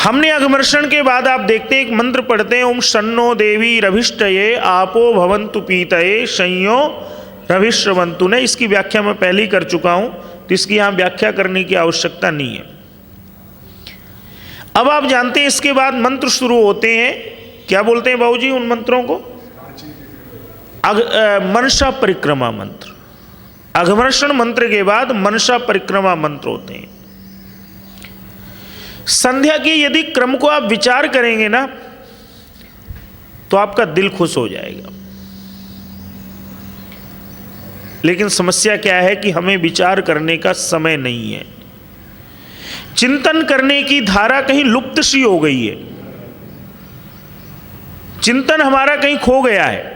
हमने अघमर्षण के बाद आप देखते हैं एक मंत्र पढ़ते हैं, ओम शन्नो देवी रभिष्टये आपो भवन्तु पीतये संयो रभिश्रवन्तु ने। इसकी व्याख्या मैं पहले ही कर चुका हूं, तो इसकी यहां व्याख्या करने की आवश्यकता नहीं है। अब आप जानते हैं इसके बाद मंत्र शुरू होते हैं, क्या बोलते हैं बाबूजी उन मंत्रों को? मनसा परिक्रमा मंत्र। अघमर्षण मंत्र के बाद मनसा परिक्रमा मंत्र होते हैं। संध्या के यदि क्रम को आप विचार करेंगे ना तो आपका दिल खुश हो जाएगा। लेकिन समस्या क्या है कि हमें विचार करने का समय नहीं है। चिंतन करने की धारा कहीं लुप्त सी हो गई है, चिंतन हमारा कहीं खो गया है।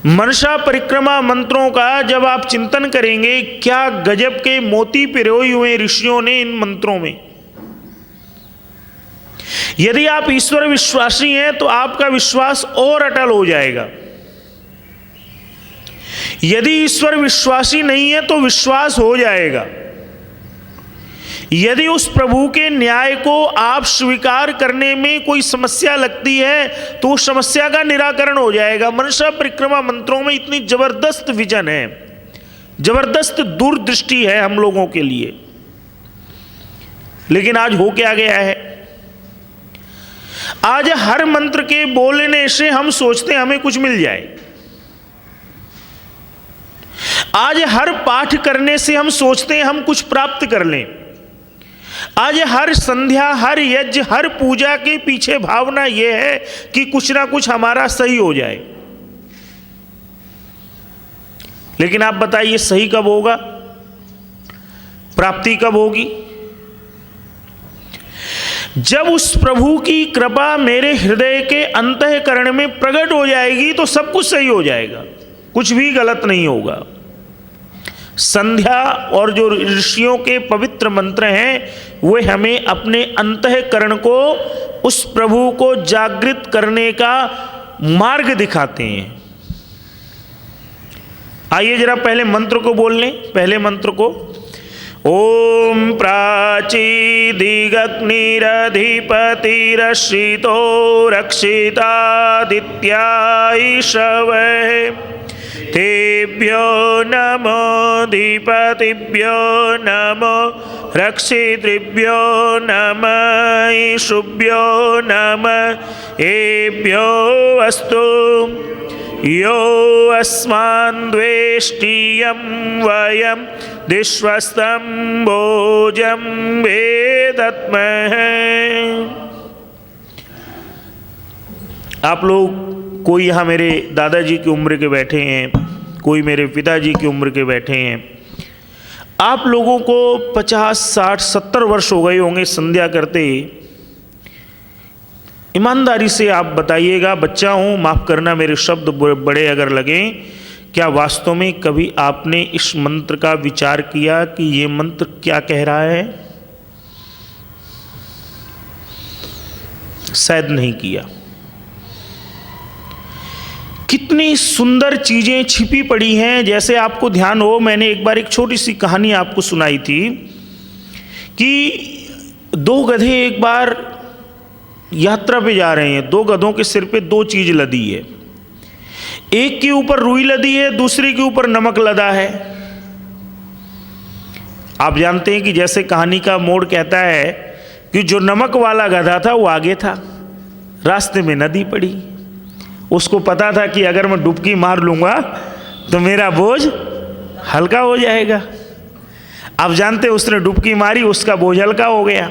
मनसा परिक्रमा मंत्रों का जब आप चिंतन करेंगे, क्या गजब के मोती पिरोए हुए ऋषियों ने इन मंत्रों में। यदि आप ईश्वर विश्वासी हैं तो आपका विश्वास और अटल हो जाएगा। यदि ईश्वर विश्वासी नहीं है तो विश्वास हो जाएगा। यदि उस प्रभु के न्याय को आप स्वीकार करने में कोई समस्या लगती है तो उस समस्या का निराकरण हो जाएगा। मनसा परिक्रमा मंत्रों में इतनी जबरदस्त विजन है, जबरदस्त दूरदृष्टि है हम लोगों के लिए। लेकिन आज हो क्या गया है, आज हर मंत्र के बोलने से हम सोचते हैं हमें कुछ मिल जाए। आज हर पाठ करने से हम सोचते हैं हम कुछ प्राप्त कर लें। आज हर संध्या, हर यज्ञ, हर पूजा के पीछे भावना यह है कि कुछ ना कुछ हमारा सही हो जाए। लेकिन आप बताइए सही कब होगा, प्राप्ति कब होगी? जब उस प्रभु की कृपा मेरे हृदय के अंतःकरण में प्रकट हो जाएगी तो सब कुछ सही हो जाएगा, कुछ भी गलत नहीं होगा। संध्या और जो ऋषियों के पवित्र मंत्र हैं वे हमें अपने अंतःकरण को, उस प्रभु को जागृत करने का मार्ग दिखाते हैं। आइए जरा पहले मंत्र को बोल लें, पहले मंत्र को। ओम प्राचीदिगग्निरधिपतिरश्रितो रक्षितादित्यायशवः तेभ्यो नमो अधिपतिभ्यो नमो रक्षितृभ्यो नमः ईशुभ्यो नमः एभ्यो अस्तु यो अस्मान् द्वेष्टियं वयं विश्वस्तं भोजं वेदत्महे। आप लोग कोई यहाँ मेरे दादाजी की उम्र के बैठे हैं, कोई मेरे पिताजी की उम्र के बैठे हैं। आप लोगों को 50, 60, 70 वर्ष हो गए होंगे संध्या करते। ईमानदारी से आप बताइएगा, बच्चा हूँ माफ़ करना मेरे शब्द बड़े अगर लगें, क्या वास्तव में कभी आपने इस मंत्र का विचार किया कि ये मंत्र क्या कह रहा है? शायद नहीं किया। कितनी सुंदर चीज़ें छिपी पड़ी हैं। जैसे आपको ध्यान हो, मैंने एक बार एक छोटी सी कहानी आपको सुनाई थी कि 2 गधे एक बार यात्रा पे जा रहे हैं। 2 गधों के सिर पे 2 चीज़ लदी है, एक के ऊपर रुई लदी है, दूसरे के ऊपर नमक लदा है। आप जानते हैं कि जैसे कहानी का मोड़ कहता है कि जो नमक वाला गधा था वो आगे था, रास्ते में नदी पड़ी। उसको पता था कि अगर मैं डुबकी मार लूँगा तो मेरा बोझ हल्का हो जाएगा। आप जानते हैं उसने डुबकी मारी, उसका बोझ हल्का हो गया।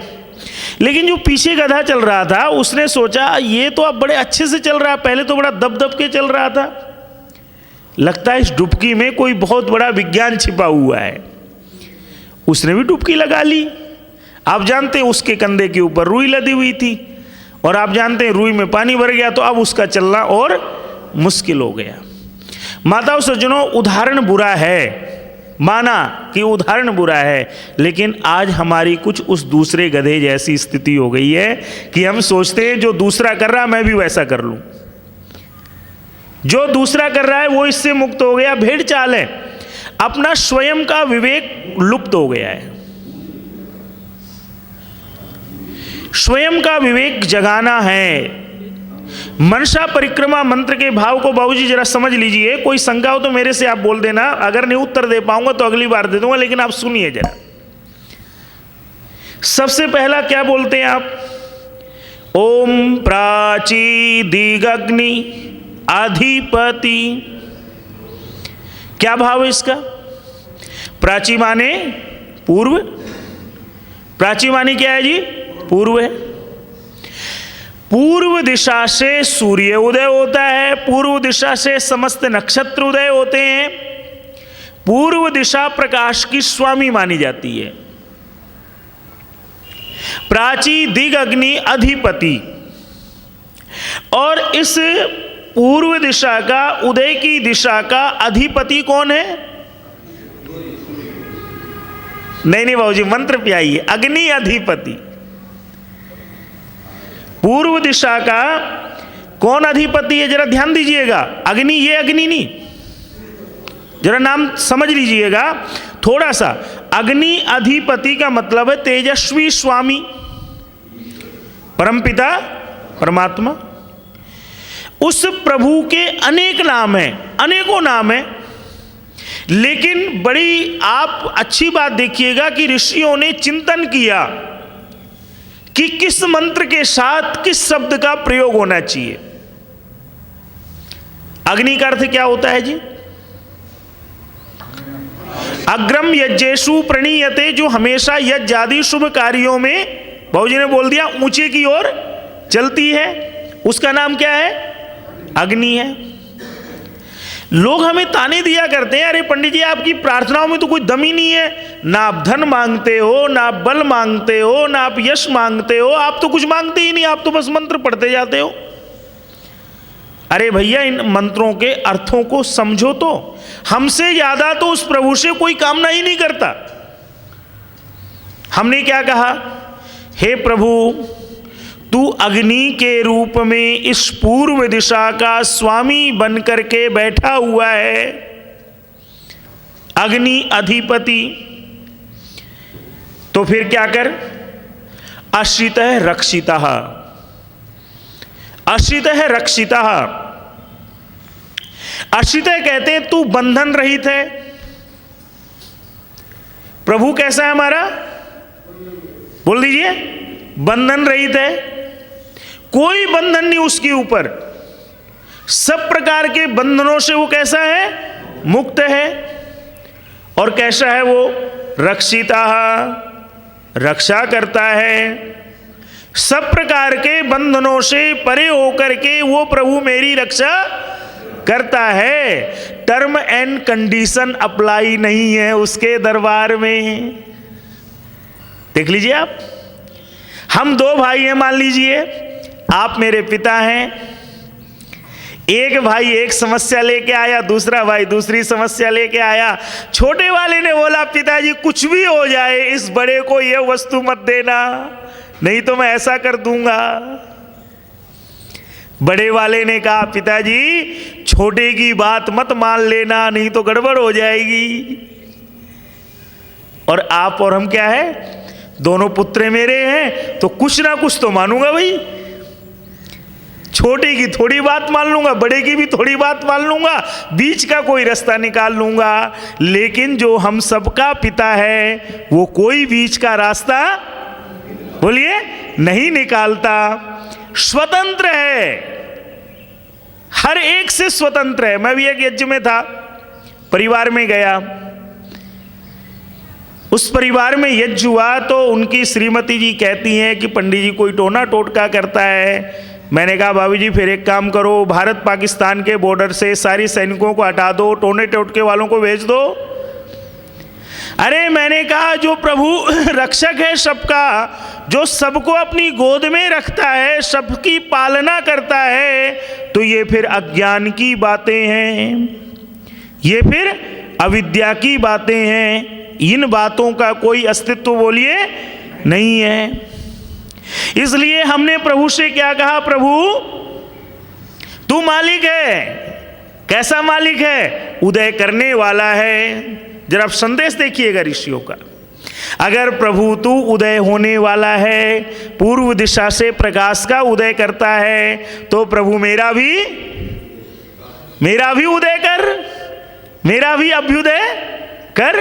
लेकिन जो पीछे गधा चल रहा था उसने सोचा ये तो अब बड़े अच्छे से चल रहा है, पहले तो बड़ा दब दब के चल रहा था, लगता है इस डुबकी में कोई बहुत बड़ा विज्ञान छिपा हुआ है। उसने भी डुबकी लगा ली। आप जानते हैं उसके कंधे के ऊपर रुई लदी हुई थी और आप जानते हैं रुई में पानी भर गया तो अब उसका चलना और मुश्किल हो गया। माताओं सज्जनों, उदाहरण बुरा है, माना कि उदाहरण बुरा है, लेकिन आज हमारी कुछ उस दूसरे गधे जैसी स्थिति हो गई है कि हम सोचते हैं जो दूसरा कर रहा है मैं भी वैसा कर लूं। जो दूसरा कर रहा है वो इससे मुक्त हो गया, भेड़ चाल है। अपना स्वयं का विवेक लुप्त हो गया है। स्वयं का विवेक जगाना है। मनसा परिक्रमा मंत्र के भाव को बाबूजी जरा समझ लीजिए। कोई शंका हो तो मेरे से आप बोल देना, अगर नहीं उत्तर दे पाऊंगा तो अगली बार दे दूंगा, लेकिन आप सुनिए जरा। सबसे पहला क्या बोलते हैं आप? ओम प्राची दिगग्नि अधिपति। क्या भाव है इसका? प्राची माने पूर्व। प्राची माने क्या है जी? पूर्व है। पूर्व दिशा से सूर्य उदय होता है, पूर्व दिशा से समस्त नक्षत्र उदय होते हैं। पूर्व दिशा प्रकाश की स्वामी मानी जाती है। प्राची दिग अग्नि अधिपति। और इस पूर्व दिशा का, उदय की दिशा का अधिपति कौन है? नहीं बाबूजी, मंत्र पे आइए। अग्नि अधिपति। पूर्व दिशा का कौन अधिपति है? जरा ध्यान दीजिएगा। अग्नि, ये अग्नि नहीं, जरा नाम समझ लीजिएगा थोड़ा सा। अग्नि अधिपति का मतलब है तेजस्वी स्वामी, परमपिता परमात्मा। उस प्रभु के अनेक नाम हैं, अनेकों नाम हैं, लेकिन बड़ी आप अच्छी बात देखिएगा कि ऋषियों ने चिंतन किया कि किस मंत्र के साथ किस शब्द का प्रयोग होना चाहिए। अग्नि का अर्थ क्या होता है जी? अग्रम यज्ञेषु प्रणीयते, जो हमेशा यज्ञ आदि शुभ कार्यों में, बाबूजी ने बोल दिया, ऊंचे की ओर चलती है, उसका नाम क्या है? अग्नि है। लोग हमें ताने दिया करते हैं, अरे पंडित जी आपकी प्रार्थनाओं में तो कोई दम ही नहीं है, ना आप धन मांगते हो, ना आप बल मांगते हो, ना आप यश मांगते हो, आप तो कुछ मांगते ही नहीं, आप तो बस मंत्र पढ़ते जाते हो। अरे भैया, इन मंत्रों के अर्थों को समझो तो। हमसे ज्यादा तो उस प्रभु से कोई कामना ही नहीं करता। हमने क्या कहा? हे प्रभु, तू अग्नि के रूप में इस पूर्व दिशा का स्वामी बन करके बैठा हुआ है, अग्नि अधिपति। तो फिर क्या कर? आश्रितः रक्षितः, आश्रितः रक्षितः। आश्रितः कहते हैं तू बंधन रहित है। प्रभु कैसा है हमारा? बोल दीजिए, बंधन रहित है, कोई बंधन नहीं उसके ऊपर। सब प्रकार के बंधनों से वो कैसा है? मुक्त है। और कैसा है वो? रक्षिता, रक्षा करता है। सब प्रकार के बंधनों से परे होकर के वो प्रभु मेरी रक्षा करता है। टर्म एंड कंडीशन अप्लाई नहीं है उसके दरबार में। देख लीजिए आप, हम दो भाई हैं, मान लीजिए आप मेरे पिता हैं। एक भाई एक समस्या लेके आया, दूसरा भाई दूसरी समस्या लेके आया। छोटे वाले ने बोला, पिताजी कुछ भी हो जाए इस बड़े को ये वस्तु मत देना, नहीं तो मैं ऐसा कर दूंगा। बड़े वाले ने कहा, पिताजी छोटे की बात मत मान लेना, नहीं तो गड़बड़ हो जाएगी। और आप और हम क्या है? दोनों पुत्र मेरे हैं, तो कुछ ना कुछ तो मानूंगा भाई। छोटे की थोड़ी बात मान लूंगा, बड़े की भी थोड़ी बात मान लूंगा, बीच का कोई रास्ता निकाल लूंगा। लेकिन जो हम सबका पिता है वो कोई बीच का रास्ता, बोलिए, नहीं निकालता। स्वतंत्र है, हर एक से स्वतंत्र है। मैं भी एक यज्ञ में था, परिवार में गया, उस परिवार में यज्ञ हुआ तो उनकी श्रीमती जी कहती हैं कि पंडित जी कोई टोना टोटका करता है। मैंने कहा, भाभी जी फिर एक काम करो, भारत पाकिस्तान के बॉर्डर से सारी सैनिकों को हटा दो, टोने टोटके वालों को भेज दो। अरे मैंने कहा, जो प्रभु रक्षक है सबका, जो सबको अपनी गोद में रखता है, सबकी पालना करता है, तो ये फिर अज्ञान की बातें हैं, ये फिर अविद्या की बातें हैं। इन बातों का कोई अस्तित्व बोलिए नहीं है। इसलिए हमने प्रभु से क्या कहा? प्रभु तू मालिक है। कैसा मालिक है? उदय करने वाला है। जरा आप संदेश देखिएगा ऋषियों का। अगर प्रभु तू उदय होने वाला है, पूर्व दिशा से प्रकाश का उदय करता है, तो प्रभु मेरा भी उदय कर, मेरा भी अभ्युदय कर।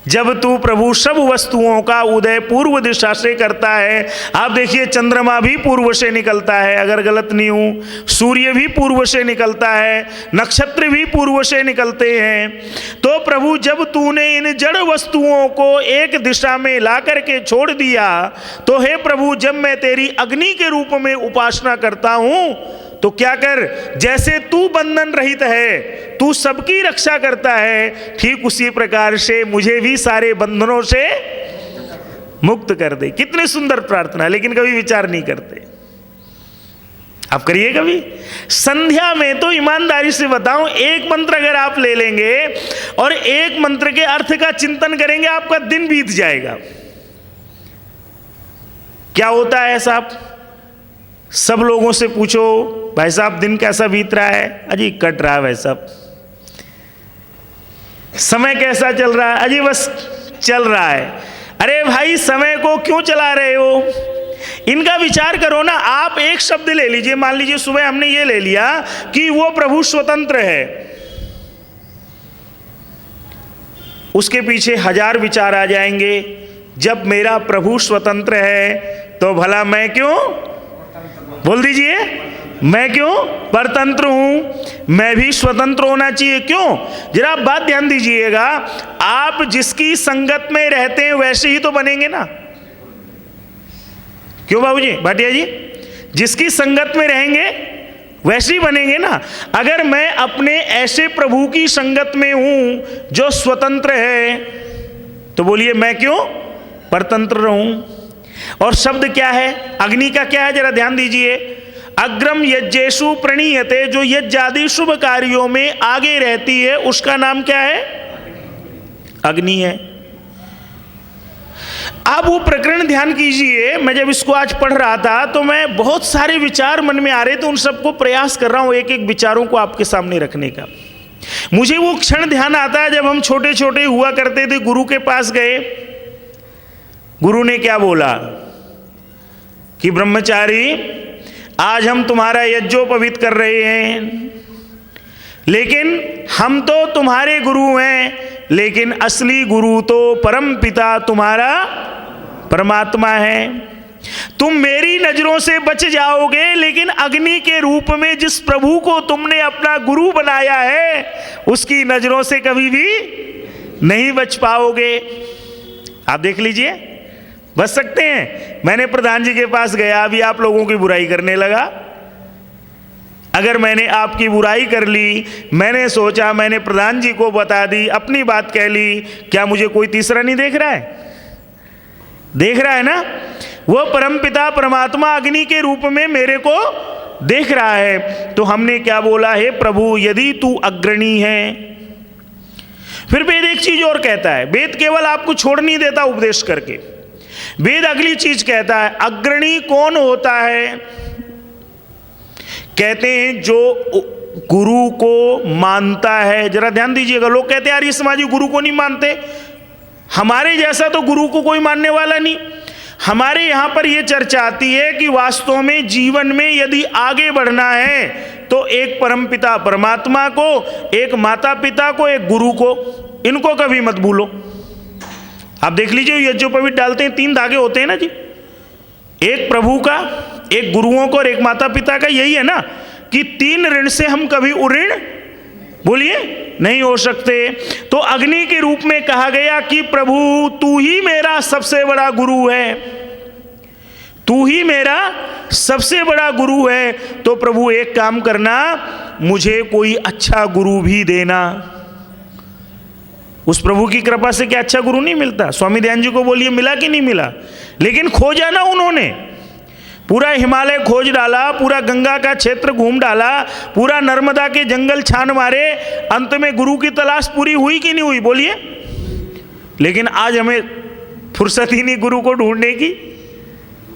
जब तू प्रभु सब वस्तुओं का उदय पूर्व दिशा से करता है, आप देखिए चंद्रमा भी पूर्व से निकलता है अगर गलत नहीं हूं, सूर्य भी पूर्व से निकलता है, नक्षत्र भी पूर्व से निकलते हैं। तो प्रभु जब तूने इन जड़ वस्तुओं को एक दिशा में ला करके छोड़ दिया, तो हे प्रभु जब मैं तेरी अग्नि के रूप में उपासना करता हूं, तो क्या कर, जैसे तू बंधन रहित है, तू सबकी रक्षा करता है, ठीक उसी प्रकार से मुझे भी सारे बंधनों से मुक्त कर दे। कितनी सुंदर प्रार्थना, लेकिन कभी विचार नहीं करते। आप करिए कभी। संध्या में तो ईमानदारी से बताऊं, एक मंत्र अगर आप ले लेंगे और एक मंत्र के अर्थ का चिंतन करेंगे, आपका दिन बीत जाएगा। क्या होता है साहब, सब लोगों से पूछो भाई साहब दिन कैसा बीत रहा है, अजी कट रहा है भाई साहब। समय कैसा चल रहा है, अजी बस चल रहा है। अरे भाई समय को क्यों चला रहे हो, इनका विचार करो ना। आप एक शब्द ले लीजिए, मान लीजिए सुबह हमने ये ले लिया कि वो प्रभु स्वतंत्र है, उसके पीछे हजार विचार आ जाएंगे। जब मेरा प्रभु स्वतंत्र है तो भला मैं क्यों, बोल दीजिए, मैं क्यों परतंत्र हूं, मैं भी स्वतंत्र होना चाहिए। क्यों, जरा बात ध्यान दीजिएगा, आप जिसकी संगत में रहते हैं वैसे ही तो बनेंगे ना। क्यों बाबूजी, भाटिया जी, जिसकी संगत में रहेंगे वैसे ही बनेंगे ना। अगर मैं अपने ऐसे प्रभु की संगत में हूं जो स्वतंत्र है, तो बोलिए मैं क्यों परतंत्र रहूं। और शब्द क्या है, अग्नि का क्या है, जरा ध्यान दीजिए। अग्रम यज्ञेषु प्रणीयते, जो यज्ञ आदि शुभ कार्यों में आगे रहती है, उसका नाम क्या है, अग्नि है। आप वो प्रकरण ध्यान कीजिए। मैं जब इसको आज पढ़ रहा था तो मैं बहुत सारे विचार मन में आ रहे थे, उन सबको प्रयास कर रहा हूं एक एक विचारों को आपके सामने रखने का। मुझे वो क्षण ध्यान आता है जब हम छोटे छोटे हुआ करते थे, गुरु के पास गए, गुरु ने क्या बोला कि ब्रह्मचारी आज हम तुम्हारा यज्ञोपवीत कर रहे हैं, लेकिन हम तो तुम्हारे गुरु हैं, लेकिन असली गुरु तो परम पिता तुम्हारा परमात्मा है। तुम मेरी नजरों से बच जाओगे, लेकिन अग्नि के रूप में जिस प्रभु को तुमने अपना गुरु बनाया है, उसकी नजरों से कभी भी नहीं बच पाओगे। आप देख लीजिए, बच सकते हैं। मैंने प्रधान जी के पास गया, अभी आप लोगों की बुराई करने लगा। अगर मैंने आपकी बुराई कर ली, मैंने सोचा मैंने प्रधान जी को बता दी, अपनी बात कह ली, क्या मुझे कोई तीसरा नहीं देख रहा है? देख रहा है ना। वो परमपिता परमात्मा अग्नि के रूप में मेरे को देख रहा है। तो हमने क्या बोला, हे प्रभु यदि तू अग्रणी है। फिर वेद एक चीज और कहता है, वेद केवल आपको छोड़ नहीं देता उपदेश करके, वेद अगली चीज कहता है। अग्रणी कौन होता है? कहते हैं जो गुरु को मानता है। जरा ध्यान दीजिएगा, लोग कहते हैं यार ये समाजी गुरु को नहीं मानते, हमारे जैसा तो गुरु को कोई मानने वाला नहीं। हमारे यहां पर यह चर्चा आती है कि वास्तव में जीवन में यदि आगे बढ़ना है तो एक परमपिता परमात्मा को, एक माता पिता को, एक गुरु को, इनको कभी मत भूलो। आप देख लीजिए यज्ञोपवीत डालते हैं, 3 धागे होते हैं ना जी, एक प्रभु का, एक गुरुओं को और एक माता पिता का। यही है ना कि 3 ऋण से हम कभी उऋण, बोलिए, नहीं हो सकते। तो अग्नि के रूप में कहा गया कि प्रभु तू ही मेरा सबसे बड़ा गुरु है, तू ही मेरा सबसे बड़ा गुरु है। तो प्रभु एक काम करना, मुझे कोई अच्छा गुरु भी देना। उस प्रभु की कृपा से क्या अच्छा गुरु नहीं मिलता? स्वामी दयानंद जी को बोलिए मिला कि नहीं मिला? लेकिन खोजा ना उन्होंने, पूरा हिमालय खोज डाला, पूरा गंगा का क्षेत्र घूम डाला, पूरा नर्मदा के जंगल छान मारे, अंत में गुरु की तलाश पूरी हुई कि नहीं हुई? बोलिए। लेकिन आज हमें फुर्सत ही नहीं गुरु को ढूंढने की।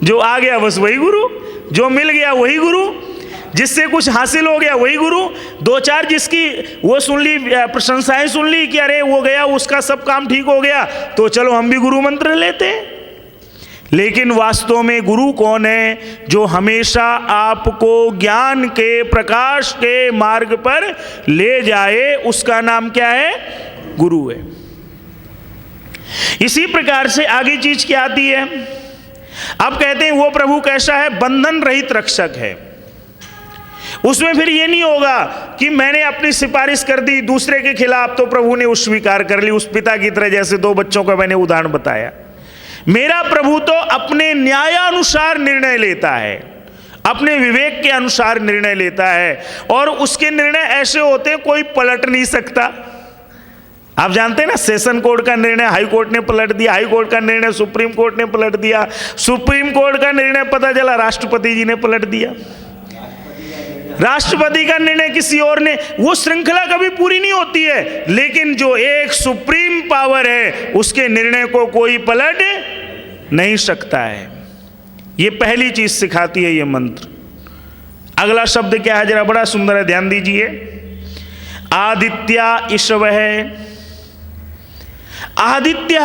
जो आ गया बस वही गुरु, जो मिल गया वही गुरु। जिससे कुछ हासिल हो गया वही गुरु, दो चार जिसकी वो सुन ली, प्रशंसाएं सुन ली कि अरे वो गया उसका सब काम ठीक हो गया, तो चलो हम भी गुरु मंत्र लेते हैं। लेकिन वास्तव में गुरु कौन है? जो हमेशा आपको ज्ञान के प्रकाश के मार्ग पर ले जाए, उसका नाम क्या है? गुरु है। इसी प्रकार से आगे चीज क्या आती है? अब कहते हैं वो प्रभु कैसा है? बंधन रहित रक्षक है। उसमें फिर ये नहीं होगा कि मैंने अपनी सिफारिश कर दी दूसरे के खिलाफ तो प्रभु ने उस स्वीकार कर ली, उस पिता की तरह जैसे दो बच्चों का मैंने उदाहरण बताया। मेरा प्रभु तो अपने न्यायानुसार निर्णय लेता है, अपने विवेक के अनुसार निर्णय लेता है, और उसके निर्णय ऐसे होते हैं कोई पलट नहीं सकता। आप जानते हैं ना, सेशन कोर्ट का निर्णय हाई कोर्ट ने पलट दिया, हाई कोर्ट का निर्णय सुप्रीम कोर्ट ने पलट दिया, सुप्रीम कोर्ट का निर्णय पता चला राष्ट्रपति जी ने पलट दिया, राष्ट्रपति का निर्णय किसी और ने। वो श्रृंखला कभी पूरी नहीं होती है, लेकिन जो एक सुप्रीम पावर है उसके निर्णय को कोई पलट नहीं सकता है। ये पहली चीज सिखाती है ये मंत्र। अगला शब्द क्या है? जरा बड़ा सुंदर है, ध्यान दीजिए। आदित्य ईश्व है। आदित्य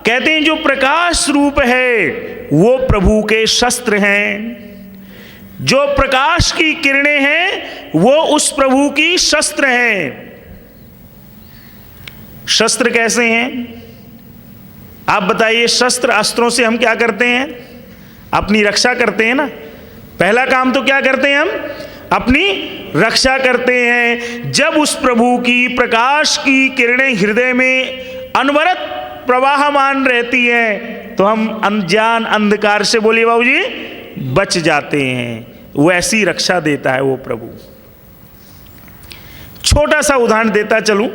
कहते हैं जो प्रकाश रूप है वो प्रभु के शस्त्र हैं, जो प्रकाश की किरणें हैं वो उस प्रभु की शस्त्र हैं। शस्त्र कैसे हैं आप बताइए? शस्त्र अस्त्रों से हम क्या करते हैं? अपनी रक्षा करते हैं ना। पहला काम तो क्या करते हैं हम? अपनी रक्षा करते हैं। जब उस प्रभु की प्रकाश की किरणें हृदय में अनवरत प्रवाहमान रहती हैं तो हम अनजान अंधकार से, बोलिए बाबूजी, बच जाते हैं। वो ऐसी रक्षा देता है वो प्रभु। छोटा सा उदाहरण देता चलूं।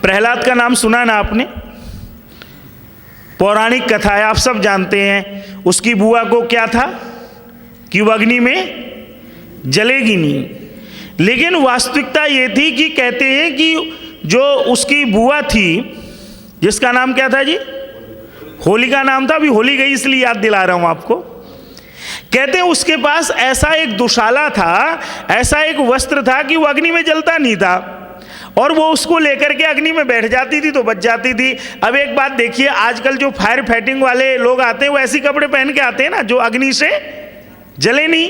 प्रहलाद का नाम सुना ना आपने? पौराणिक कथा है, आप सब जानते हैं। उसकी बुआ को क्या था कि वो अग्नि में जलेगी नहीं, लेकिन वास्तविकता ये थी कि कहते हैं कि जो उसकी बुआ थी, जिसका नाम क्या था जी? होलिका नाम था। अभी होली गई इसलिए याद दिला रहा हूं आपको। कहते हैं उसके पास ऐसा एक दुशाला था, ऐसा एक वस्त्र था कि वो अग्नि में जलता नहीं था, और वो उसको लेकर के अग्नि में बैठ जाती थी तो बच जाती थी। अब एक बात देखिए, आजकल जो फायर फाइटिंग वाले लोग आते हैं वो ऐसी कपड़े पहन के आते हैं ना जो अग्नि से जले नहीं।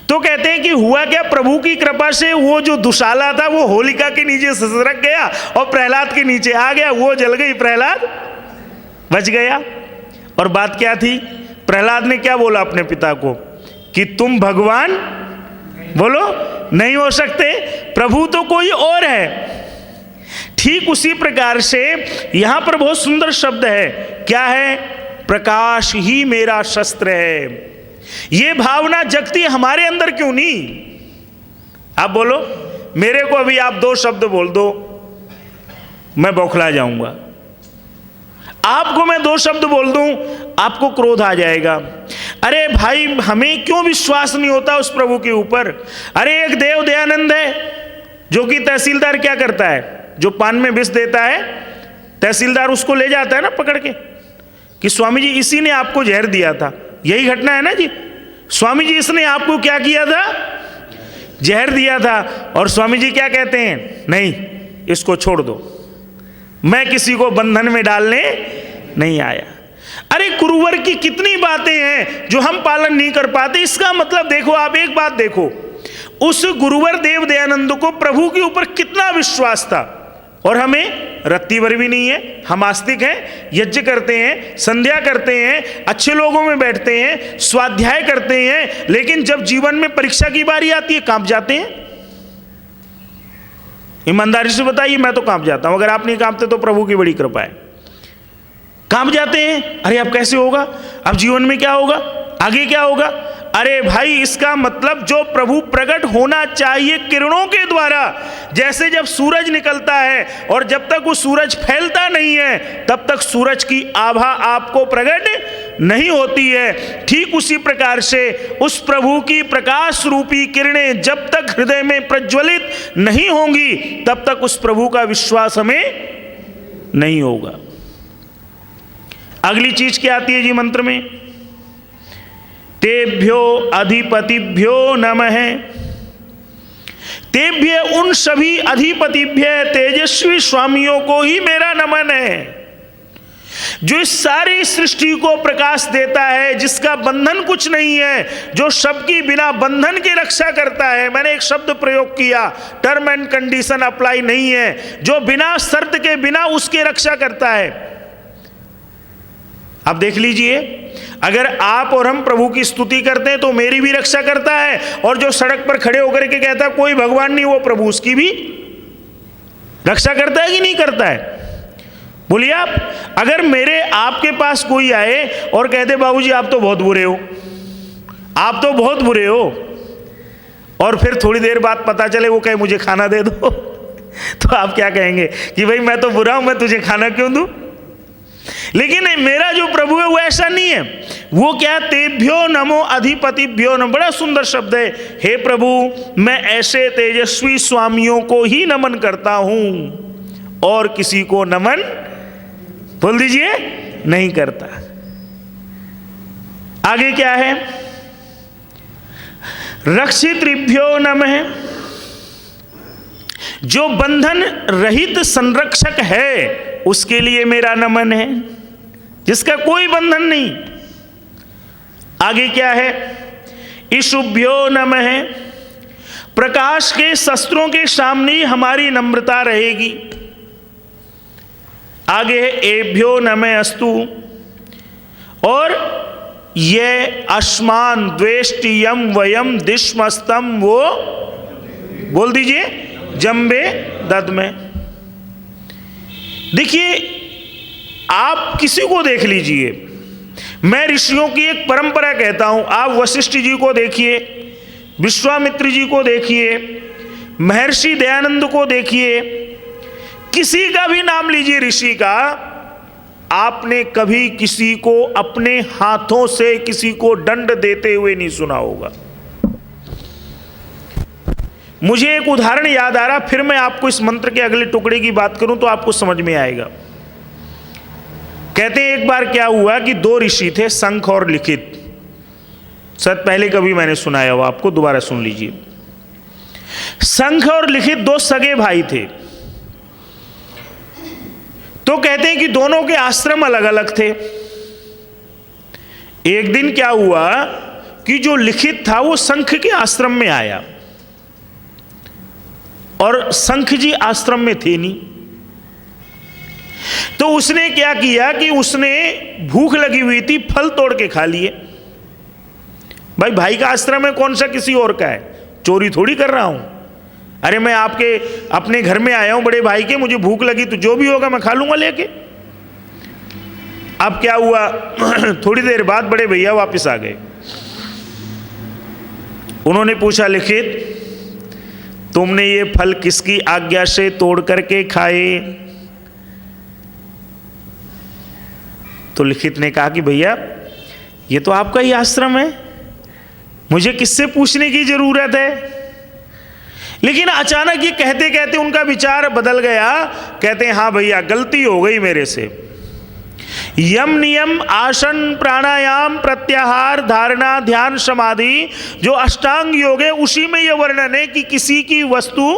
तो कहते हैं कि हुआ क्या, प्रभु की कृपा से वो जो दुशाला था वो होलिका के नीचे ससरक गया और प्रहलाद के नीचे आ गया। वो जल गई, प्रहलाद बच गया। और बात क्या थी? प्रहलाद ने क्या बोला अपने पिता को कि तुम भगवान बोलो नहीं हो सकते, प्रभु तो कोई और है। ठीक उसी प्रकार से यहां पर बहुत सुंदर शब्द है, क्या है? प्रकाश ही मेरा शस्त्र है। ये भावना जगती हमारे अंदर क्यों नहीं? आप बोलो, मेरे को अभी आप दो शब्द बोल दो, मैं बौखला जाऊंगा। आपको मैं दो शब्द बोल दूं, आपको क्रोध आ जाएगा। अरे भाई, हमें क्यों विश्वास नहीं होता उस प्रभु के ऊपर? अरे एक देव दयानंद है जो कि तहसीलदार क्या करता है, जो पान में विष देता है, तहसीलदार उसको ले जाता है ना पकड़ के कि स्वामी जी इसी ने आपको जहर दिया था। यही घटना है ना जी? स्वामी जी इसने आपको क्या किया था? जहर दिया था। और स्वामी जी क्या कहते हैं? नहीं, इसको छोड़ दो, मैं किसी को बंधन में डालने नहीं आया। अरे गुरुवर की कितनी बातें हैं जो हम पालन नहीं कर पाते। इसका मतलब देखो, आप एक बात देखो, उस गुरुवर देव दयानंद को प्रभु के ऊपर कितना विश्वास था, और हमें रत्ती भर भी नहीं है। हम आस्तिक हैं, यज्ञ करते हैं, संध्या करते हैं, अच्छे लोगों में बैठते हैं, स्वाध्याय करते हैं, लेकिन जब जीवन में परीक्षा की बारी आती है कांप जाते हैं। ईमानदारी से बताइए, मैं तो कांप जाता हूं। अगर आप नहीं कांपते तो प्रभु की बड़ी कृपा है। कांप जाते हैं, अरे अब कैसे होगा, अब जीवन में क्या होगा, आगे क्या होगा। अरे भाई, इसका मतलब जो प्रभु प्रकट होना चाहिए किरणों के द्वारा, जैसे जब सूरज निकलता है और जब तक वो सूरज फैलता नहीं है तब तक सूरज की आभा आपको प्रकट नहीं होती है, ठीक उसी प्रकार से उस प्रभु की प्रकाश रूपी किरणें जब तक हृदय में प्रज्वलित नहीं होंगी तब तक उस प्रभु का विश्वास हमें नहीं होगा। अगली चीज क्या आती है जी मंत्र में? तेभ्यो अधिपतिभ्यो नमः। तेभ्य उन सभी अधिपतिभ्य तेजस्वी स्वामियों को ही मेरा नमन है, जो इस सारी सृष्टि को प्रकाश देता है, जिसका बंधन कुछ नहीं है, जो सबकी बिना बंधन के रक्षा करता है। मैंने एक शब्द प्रयोग किया, टर्म एंड कंडीशन अप्लाई नहीं है, जो बिना शर्त के बिना उसके रक्षा करता है। अब देख लीजिए, अगर आप और हम प्रभु की स्तुति करते हैं तो मेरी भी रक्षा करता है, और जो सड़क पर खड़े होकर के कहता है कोई भगवान नहीं, वो प्रभु उसकी भी रक्षा करता है कि नहीं करता है? बोलिए आप। अगर मेरे आपके पास कोई आए और कहते बाबूजी आप तो बहुत बुरे हो, आप तो बहुत बुरे हो, और फिर थोड़ी देर बाद पता चले वो कहे मुझे खाना दे दो, तो आप क्या कहेंगे कि भाई मैं तो बुरा हूं, मैं तुझे खाना क्यों दूं? लेकिन मेरा जो प्रभु है वो ऐसा नहीं है। वो क्या, तेभ्यो नमो अधिपतिभ्यो नमः। बड़ा सुंदर शब्द है, हे प्रभु मैं ऐसे तेजस्वी स्वामियों को ही नमन करता हूं और किसी को नमन, बोल दीजिए, नहीं करता। आगे क्या है, रक्षितृभ्यो नमः। जो बंधन रहित संरक्षक है उसके लिए मेरा नमन है, जिसका कोई बंधन नहीं। आगे क्या है, ईशुभ्यो नमः। प्रकाश के शस्त्रों के सामने हमारी नम्रता रहेगी। आगे है एभ्यो नमः अस्तु। और ये अस्मान द्वेष्टियम वयम दिश्मस्तम वो, बोल दीजिए, जम्बे दद्मे। देखिए, आप किसी को देख लीजिए, मैं ऋषियों की एक परंपरा कहता हूं, आप वशिष्ठ जी को देखिए, विश्वामित्र जी को देखिए, महर्षि दयानंद को देखिए, किसी का भी नाम लीजिए ऋषि का, आपने कभी किसी को अपने हाथों से किसी को दंड देते हुए नहीं सुना होगा। मुझे एक उदाहरण याद आ रहा, फिर मैं आपको इस मंत्र के अगले टुकड़े की बात करूं तो आपको समझ में आएगा। कहते हैं एक बार क्या हुआ कि दो ऋषि थे, शंख और लिखित। शायद पहले कभी मैंने सुनाया हो, आपको दोबारा सुन लीजिए। शंख और लिखित दो सगे भाई थे। तो कहते हैं कि दोनों के आश्रम अलग अलग थे। एक दिन क्या हुआ कि जो लिखित था वो शंख के आश्रम में आया, और शंख जी आश्रम में थे नहीं। तो उसने क्या किया कि उसने भूख लगी हुई थी, फल तोड़ के खा लिए। भाई, भाई का आश्रम है, कौन सा किसी और का है, चोरी थोड़ी कर रहा हूं। अरे मैं आपके अपने घर में आया हूं बड़े भाई के, मुझे भूख लगी तो जो भी होगा मैं खा लूंगा लेके। अब क्या हुआ, थोड़ी देर बाद बड़े भैया वापस आ गए। उन्होंने पूछा, लिखित तुमने ये फल किसकी आज्ञा से तोड़ करके खाए? तो लिखित ने कहा कि भैया ये तो आपका ही आश्रम है, मुझे किससे पूछने की जरूरत है। लेकिन अचानक ये कहते कहते उनका विचार बदल गया। कहते हैं हाँ भैया, गलती हो गई मेरे से। यम नियम आसन प्राणायाम प्रत्याहार धारणा ध्यान समाधि जो अष्टांग योग है, उसी में यह वर्णन है कि किसी की वस्तु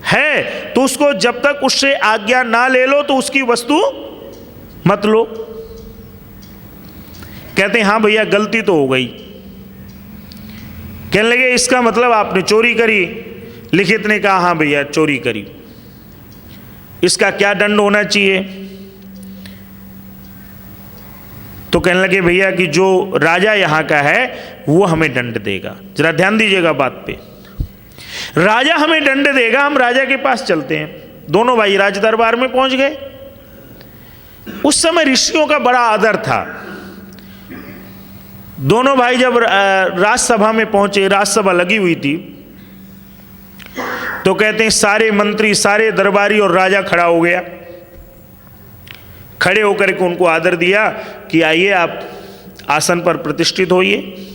है तो उसको जब तक उससे आज्ञा ना ले लो तो उसकी वस्तु मत लो। कहते हैं हाँ भैया गलती तो हो गई। कहने लगे इसका मतलब आपने चोरी करी? लिखित ने कहा हाँ भैया चोरी करी। इसका क्या दंड होना चाहिए? तो कहने लगे भैया कि जो राजा यहाँ का है वो हमें दंड देगा। जरा ध्यान दीजिएगा बात पे, राजा हमें दंड देगा, हम राजा के पास चलते हैं। दोनों भाई राज दरबार में पहुंच गए। उस समय ऋषियों का बड़ा आदर था। दोनों भाई जब राजसभा में पहुंचे, राजसभा लगी हुई थी, तो कहते हैं सारे मंत्री सारे दरबारी और राजा खड़ा हो गया। खड़े होकर के उनको आदर दिया कि आइए आप आसन पर प्रतिष्ठित होइए।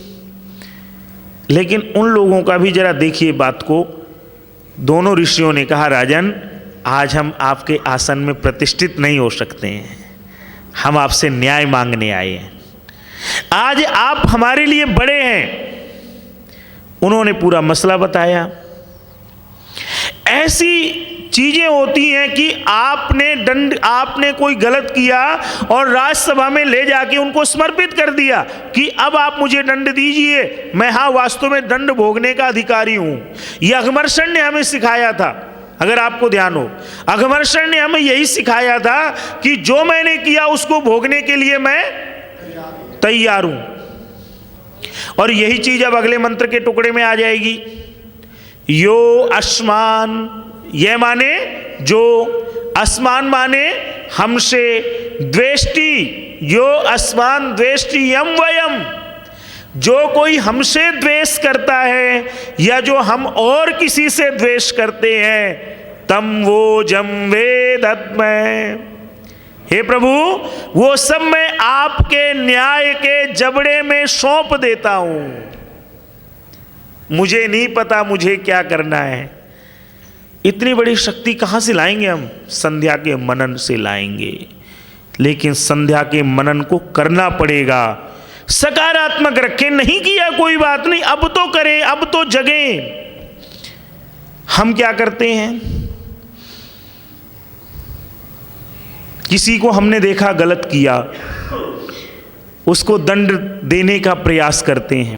लेकिन उन लोगों का भी जरा देखिए बात को। दोनों ऋषियों ने कहा राजन आज हम आपके आसन में प्रतिष्ठित नहीं हो सकते हैं, हम आपसे न्याय मांगने आए हैं। आज आप हमारे लिए बड़े हैं। उन्होंने पूरा मसला बताया। ऐसी चीजें होती हैं कि आपने कोई गलत किया और राज्यसभा में ले जाके उनको समर्पित कर दिया कि अब आप मुझे दंड दीजिए, मैं हाँ वास्तव में दंड भोगने का अधिकारी हूं। यह अघमर्षण ने हमें सिखाया था। अगर आपको ध्यान हो, अघमर्षण ने हमें यही सिखाया था कि जो मैंने किया उसको भोगने के लिए मैं तैयार हूं। और यही चीज अब अगले मंत्र के टुकड़े में आ जाएगी। यो अस्मान, यह माने जो, अस्मान माने हमसे, द्वेष्टि, यो अस्मान द्वेष्टि यम वयम, जो कोई हमसे द्वेष करता है या जो हम और किसी से द्वेष करते हैं, तम वो जम वेदत्मय, हे प्रभु वो सब मैं आपके न्याय के जबड़े में सौंप देता हूं। मुझे नहीं पता मुझे क्या करना है। इतनी बड़ी शक्ति कहां से लाएंगे हम? संध्या के मनन से लाएंगे। लेकिन संध्या के मनन को करना पड़ेगा। सकारात्मक रखें, नहीं किया कोई बात नहीं, अब तो करें, अब तो जगें। हम क्या करते हैं, किसी को हमने देखा गलत किया, उसको दंड देने का प्रयास करते हैं।